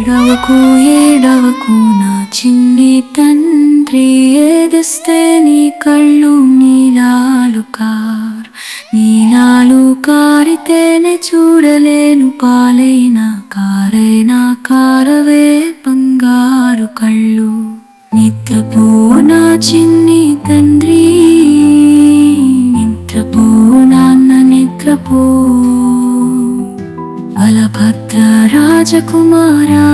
ఏడవకు ఏడవకు నా చిన్ని తండ్రి, ఏదిస్తే నీ కళ్ళు నీలాలు కారితేనే చూడలేను పాలైనా కారవే బంగారు కళ్ళు. నిద్రపో నా చిన్ని తండ్రి, నిద్రపో నాన్న నిద్రపో. బలభద్ర రాజకుమారా,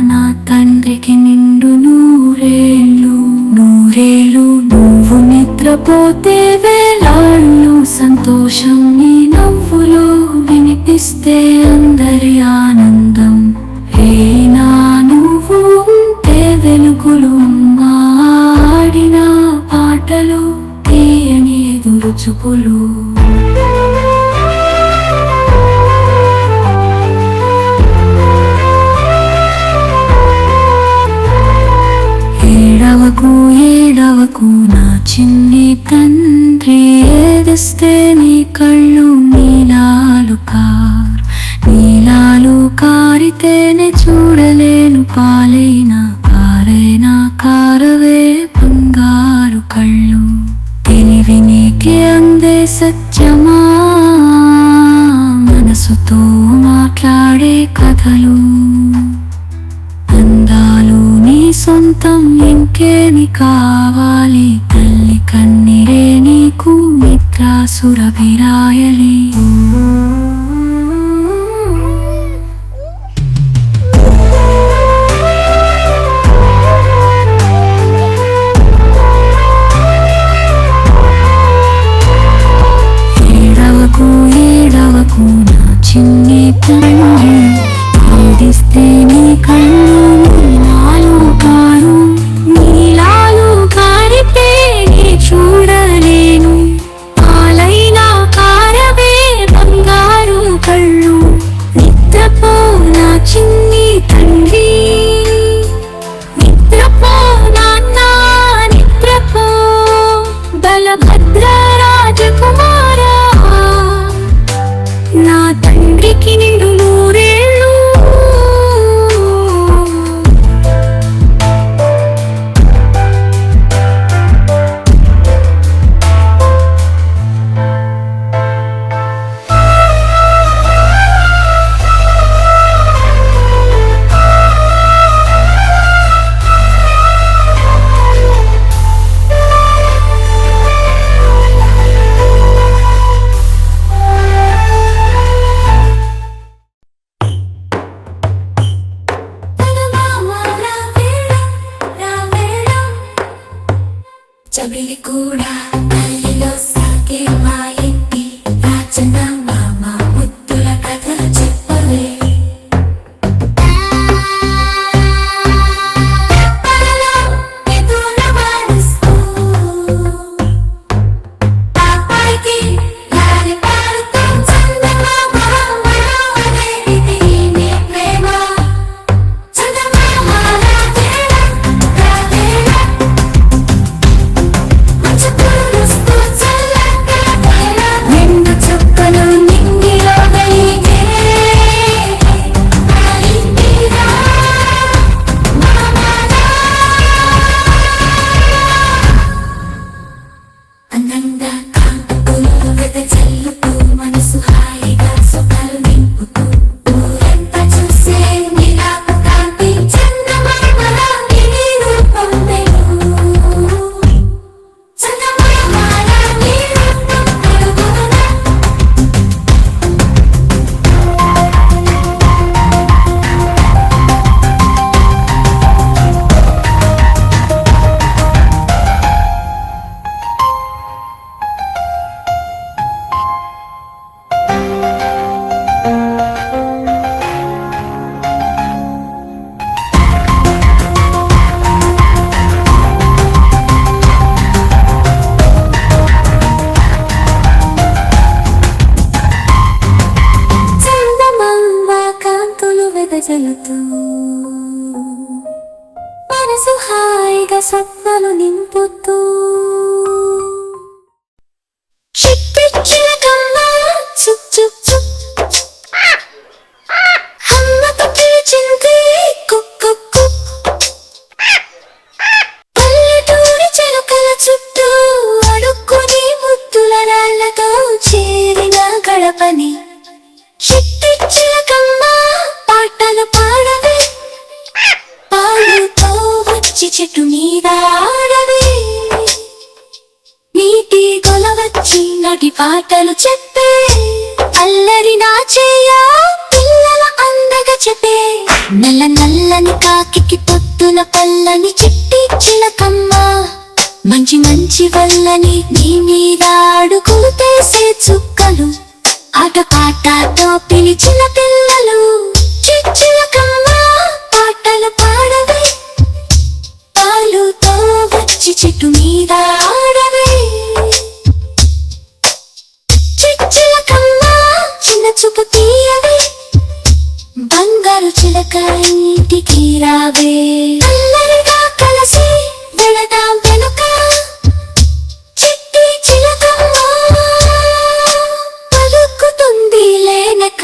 నా తండ్రికి నిండు నూరేళ్ళు నూరేళ్ళు. నువ్వు నిద్రపోతే వేలాళ్ళు సంతోషం నీ నవ్వులో వినిపిస్తే అందరి ఆనందం. అయినా నువ్వు ఉంటే వెలుగులు ఆడిన పాటలు తీయని ఎదురు చూపులు. ఏడవకు ఏడవకు నా చిన్ని తండ్రి, ఏదిస్తే నీ కళ్ళు నీలాలు కారితేనే చూడలేను పాలైనా కారవే బంగారు కళ్ళు. తెలివి నీకే అందే సత్యమా, మనసుతో మాట్లాడే కథలు. అందాలు నీ సొంతం ఇంకేమి కావాలి, తల్లి కన్నీరే నీకు మిత్రా సురభిరాయలి. ఏడవకు ఏడవకు నా చిన్ని తండ్రి, ఏదిస్తే నీ కళ్ళు నీలాలు కారితేనే చూడలేను పాలైనా కారవే బంగారు కళ్ళు. నిద్రపో నా చిన్ని తండ్రి, నిద్రపో నాన్న నిద్రపో. బలభద్ర రాజకుమారా, నా తండ్రికి నిండు నూరేళ్ళు. చబిలి కూడా తల్లిలో సాగే మా ఇంటి రాజన మామ ముద్దుల కథలు చెప్పవే. వెదజల్లుతూ మనసు హాయిగా స్వప్నాలు నింపుతూ చిలకమ్మ చుక్ చుక్ చుక్ అమ్మతో చెట్టు మీద ఆడవే నీటి కొలవచ్చి నటి పాటలు చెప్పే అల్లరి నా చెయ్య పిల్లల అందగా చెప్పే నల్ల నల్లని కాకి పొద్దున పల్లని చిట్టి చిలకమ్మ మంచి మంచి వల్లని నీ మీద అడుగులు తీసే చుక్కలు ఆట పాటతో పిలిచిన పిల్లలు చిలకమ్మ పాటలు పాడవే పాలుతో వచ్చి చెట్టు మీద ఆడవే చిలకమ్మ చిన్న చూపు తీయవే బంగారు చిలక ఇంటికి రావే అల్లరిగా కలిసి వెళదాం వెనుక చిట్టి చిలకమ్మ పలుకుతుంది లేనక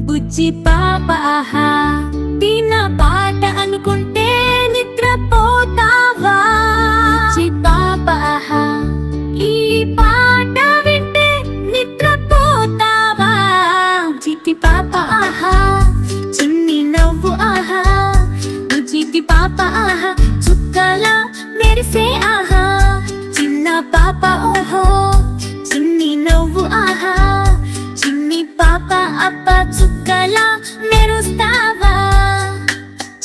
బుజ్జి పాప ఆహా తిన్న పాట అనుకుంటే నిద్రపోతావా బుజ్జి పాప ఆహా ఈ పాట వింటే నిద్రపోతావా బుజ్జి పాప ఆహా చిన్ని నవ్వు ఆహా బుజ్జి పాప ఆహా చుక్కల మెరిసే ఆహా చిన్న పాప ఓహో చిన్ని నవ్వు ఆహా చిన్ని పాప అప్ప చుక్కల మెరుస్తావా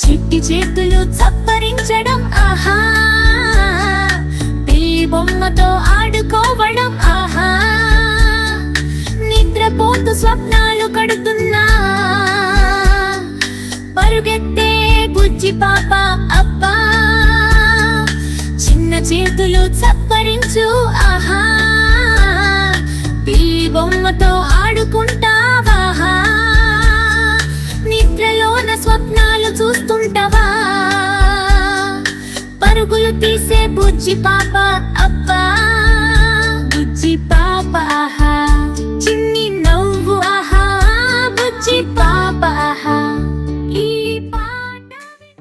చిట్టి చేతులు చప్పరించడం ఆహా పిల్లి బొమ్మతో ఆడుకోవడం ఆహా నిద్రపోతూ స్వప్నాలు కడుతున్నా పరుగెత్తే బుజ్జి పాప అబ్బా చిన్న చేతులు చప్పరించు ఆహా పిల్లి బొమ్మతో ఆడుకుంటావా నిద్రలోన స్వప్నాలు చూస్తుంటావా పరుగులు తీసే బుజ్జి పాప అబ్బా బుజ్జి పాప